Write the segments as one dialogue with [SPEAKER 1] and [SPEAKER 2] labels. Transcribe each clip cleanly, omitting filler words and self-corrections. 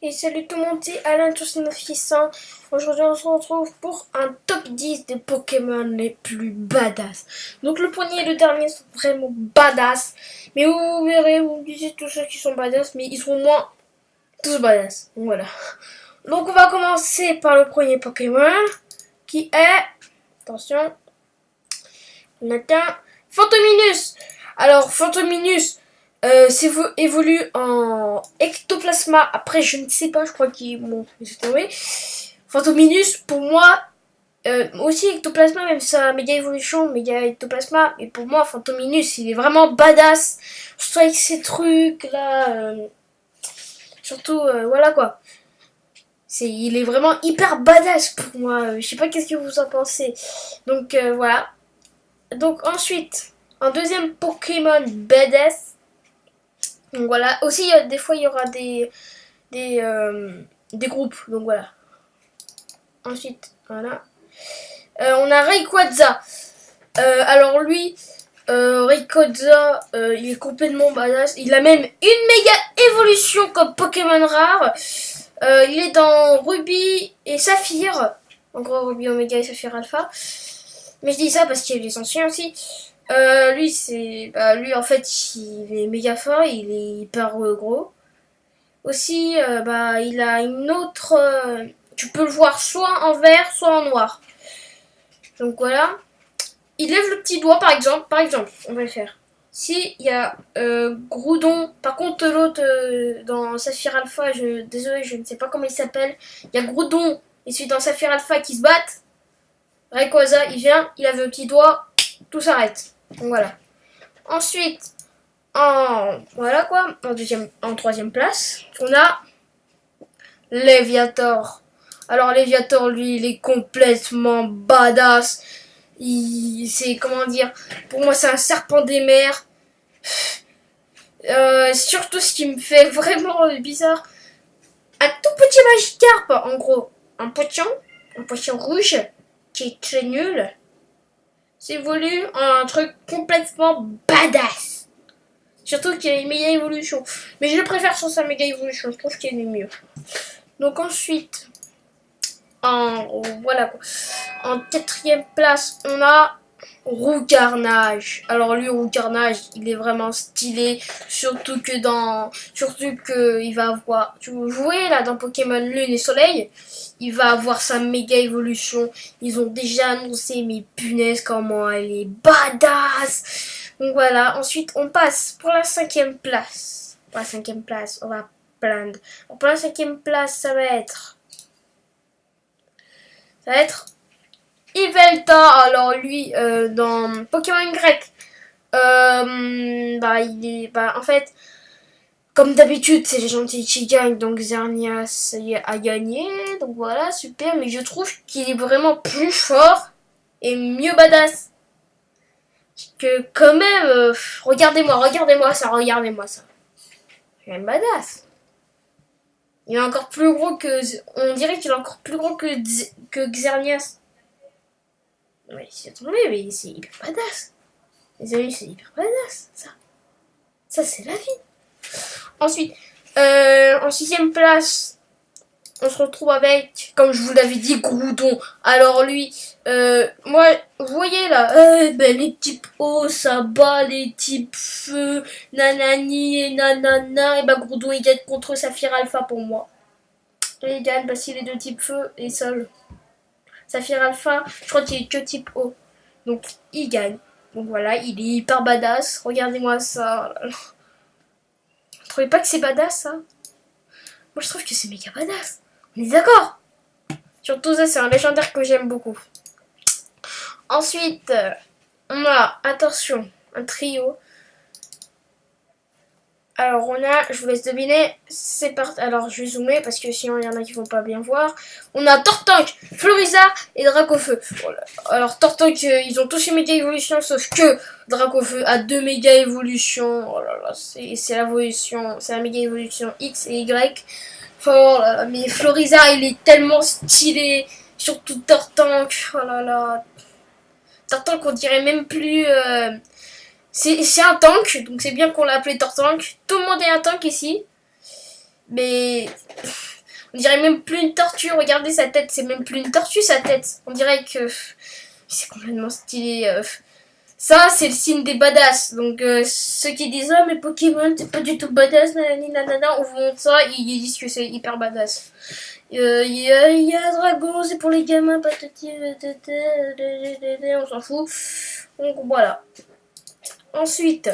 [SPEAKER 1] Et salut tout le monde, c'est Alain tous 900. Aujourd'hui on se retrouve pour un top 10 des Pokémon les plus badass. Donc le premier et le dernier sont vraiment badass. Mais vous verrez, vous me disiez tous ceux qui sont badass, mais ils seront moins tous badass. Donc voilà. Donc on va commencer par le premier Pokémon qui est... Attention. On atteint Fantominus. Alors Fantominus... évolue en ectoplasma. Après, je ne sais pas, je crois qu'il bon, j'ai tombé. Fantominus, pour moi, aussi ectoplasma, même sa méga évolution, méga ectoplasma. Mais pour moi, Fantominus, il est vraiment badass. Surtout avec ces trucs là. Surtout, voilà quoi. Il est vraiment hyper badass pour moi. Je sais pas qu'est-ce que vous en pensez. Donc voilà. Donc ensuite, un deuxième Pokémon badass. Donc voilà, aussi des fois il y aura des groupes, donc voilà. Ensuite, voilà. On a Rayquaza. Alors lui, Rayquaza, il est complètement badass. Il a même une méga évolution comme Pokémon rare. Il est dans Ruby et Saphir. En gros, Ruby Omega et Saphir Alpha. Mais je dis ça parce qu'il y a les anciens aussi. Lui en fait il est méga fort, il est hyper gros. Aussi il a une autre tu peux le voir soit en vert soit en noir. Donc voilà. Il lève le petit doigt par exemple, on va le faire. Si il y a Groudon, par contre l'autre dans Saphir Alpha, désolé, je ne sais pas comment il s'appelle. Il y a Groudon et celui dans Saphir Alpha qui se battent. Rayquaza, il vient, il lève le petit doigt, tout s'arrête. Donc voilà. Ensuite, en troisième place, on a Léviator. Alors Léviator, lui, il est complètement badass. C'est comment dire, pour moi, c'est un serpent des mers. Surtout, ce qui me fait vraiment bizarre, un tout petit Magikarp, en gros, un potion rouge qui est très nul. S'évolue en un truc complètement badass. Surtout qu'il a une méga évolution. Mais je le préfère sur sa méga évolution. Je trouve qu'il est mieux. Donc ensuite, en quatrième place, on a Roucarnage. Alors lui, Roucarnage, il est vraiment stylé. Surtout que il va avoir... Tu vous jouez là dans Pokémon Lune et Soleil, il va avoir sa méga évolution. Ils ont déjà annoncé, mais punaise, comment elle est badass. Donc voilà, ensuite on passe pour la cinquième place. Pour la cinquième place, on va plaindre. Pour la cinquième place, ça va être Yveltal. Alors lui, dans Pokémon grec, en fait, comme d'habitude, c'est les gentils qui gagnent, donc Xerneas a gagné, donc voilà, super, mais je trouve qu'il est vraiment plus fort et mieux badass. Que quand même, regardez-moi ça. Il est badass. Il est encore plus gros que... On dirait qu'il est encore plus gros que Xerneas. Ouais, c'est tombé, mais c'est hyper badass. Les amis, c'est hyper badass, ça. Ça, c'est la vie. Ensuite, en sixième place, on se retrouve avec, comme je vous l'avais dit, Groudon. Alors lui, moi, vous voyez là, les types eau, ça bat, les types feu, nanani et nanana, et Groudon il gagne contre Saphir Alpha pour moi. Et il gagne parce qu'il est de type feu et seul. Saphir Alpha, je crois qu'il est que type eau. Donc il gagne. Donc voilà, il est hyper badass. Regardez-moi ça. Vous trouvez pas que c'est badass ça? Moi je trouve que c'est méga badass. On est d'accord? Surtout ça, c'est un légendaire que j'aime beaucoup. Ensuite, on a, attention, un trio. Alors on a, je vous laisse deviner, c'est parti. Alors je vais zoomer parce que sinon il y en a qui vont pas bien voir. On a Tortank, Florizard et Dracofeu. Voilà. Alors Tortank, ils ont tous une méga évolution, sauf que Dracofeu a 2 méga évolutions. Oh là là, c'est l'évolution, c'est la méga évolution X et Y. Enfin, oh là là, mais Florizard il est tellement stylé, surtout Tortank. Oh là là, Tortank on dirait même plus. C'est un tank, donc c'est bien qu'on l'a appelé Tortank. Tout le monde est un tank ici. Mais On dirait même plus une tortue. Regardez sa tête. C'est même plus une tortue sa tête. On dirait que c'est complètement stylé. Ça, c'est le signe des badass. Donc, ceux qui disent ah mais Pokémon, c'est pas du tout badass, nanani, nanana, on vous montre ça, ils disent que c'est hyper badass. Y a Dragon, c'est pour les gamins, patati, patata, on s'en fout. Donc, voilà. Ensuite,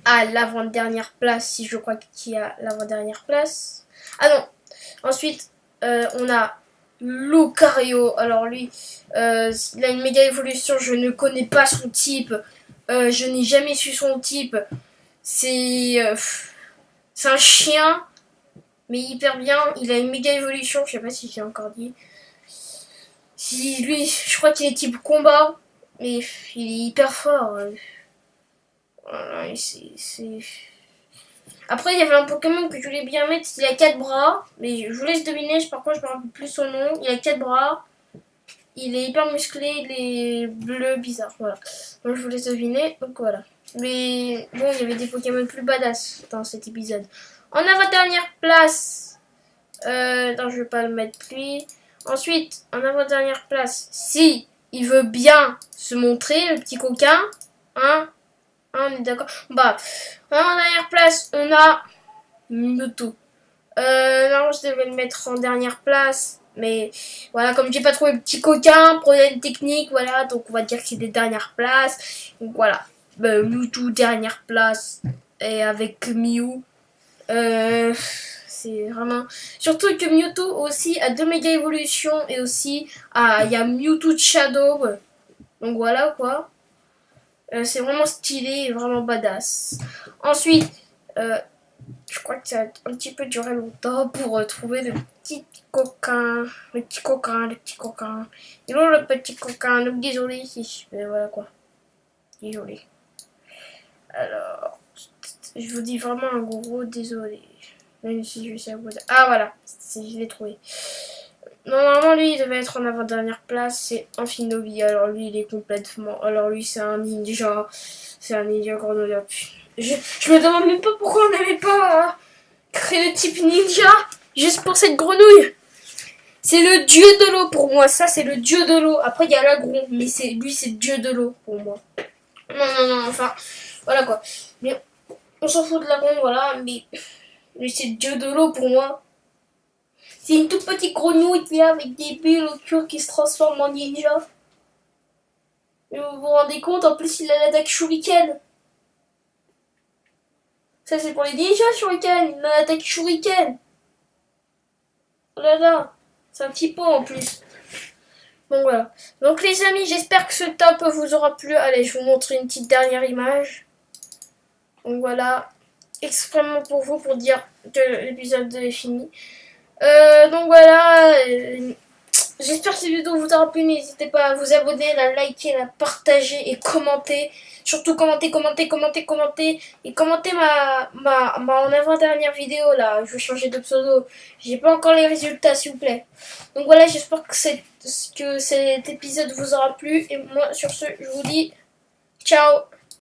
[SPEAKER 1] à l'avant-dernière place, si je crois qu'il y a l'avant-dernière place. Ah non. Ensuite, on a Lucario. Alors lui, il a une méga évolution. Je ne connais pas son type. Je n'ai jamais su son type. C'est un chien, mais hyper bien. Il a une méga évolution. Je sais pas si j'ai encore dit. Si lui, je crois qu'il est type combat, mais il est hyper fort. Voilà, c'est. Après, il y avait un Pokémon que je voulais bien mettre, il a 4 bras, mais je vous laisse deviner, par contre je me rappelle plus son nom. Il a 4 bras, il est hyper musclé, il est bleu bizarre, voilà. Donc je vous laisse deviner, donc voilà. Mais bon, il y avait des Pokémon plus badass dans cet épisode. En avant-dernière place, non je vais pas le mettre lui. Ensuite, en avant-dernière place, si il veut bien se montrer, le petit coquin, hein. Ah, on est d'accord. Bah, en dernière place, on a Mewtwo. Non, je devais le mettre en dernière place. Mais voilà, comme j'ai pas trouvé le petit coquin, problème technique, voilà. Donc on va dire que c'est des dernières places. Donc voilà. Mewtwo, dernière place. Et avec Mew. C'est vraiment. Surtout que Mewtwo aussi a 2 méga évolutions. Et aussi, il y a Mewtwo de Shadow. Donc voilà quoi. C'est vraiment stylé et vraiment badass. Ensuite, je crois que ça a un petit peu duré longtemps pour trouver le petit coquin. Le petit coquin, le petit coquin. Et là, le petit coquin. Donc, désolé si je... voilà quoi. Désolé. Alors, je vous dis vraiment un gros désolé. Même si je sais vous... Ah, voilà. Je l'ai trouvé. Normalement, lui, il devait être en avant-dernière place. C'est Amphinobi. Alors, lui, il est complètement... Alors, lui, c'est un ninja. C'est un ninja grenouillard. Je me demande même pas pourquoi on n'avait pas créé le type ninja juste pour cette grenouille. C'est le dieu de l'eau pour moi. Ça, c'est le dieu de l'eau. Après, il y a l'agron. Mais lui, c'est le dieu de l'eau pour moi. Non. Enfin, voilà quoi. Mais on s'en fout de l'agron, voilà. Mais c'est le dieu de l'eau pour moi. C'est une toute petite grenouille qui a avec des bulles autour qui se transforme en ninja. Et vous vous rendez compte, en plus il a l'attaque shuriken. Ça c'est pour les ninjas shuriken, il a l'attaque shuriken. Oh là là, c'est un petit pot en plus. Donc voilà. Donc les amis, j'espère que ce top vous aura plu. Allez, je vous montre une petite dernière image. Donc voilà, extrêmement pour vous pour dire que l'épisode est fini. Donc voilà, j'espère que cette vidéo vous aura plu. N'hésitez pas à vous abonner, à liker, à partager et commenter. Surtout commenter. Et commentez ma en avant-dernière vidéo là. Je vais changer de pseudo. J'ai pas encore les résultats s'il vous plaît. Donc voilà, j'espère que cet épisode vous aura plu. Et moi sur ce, je vous dis ciao.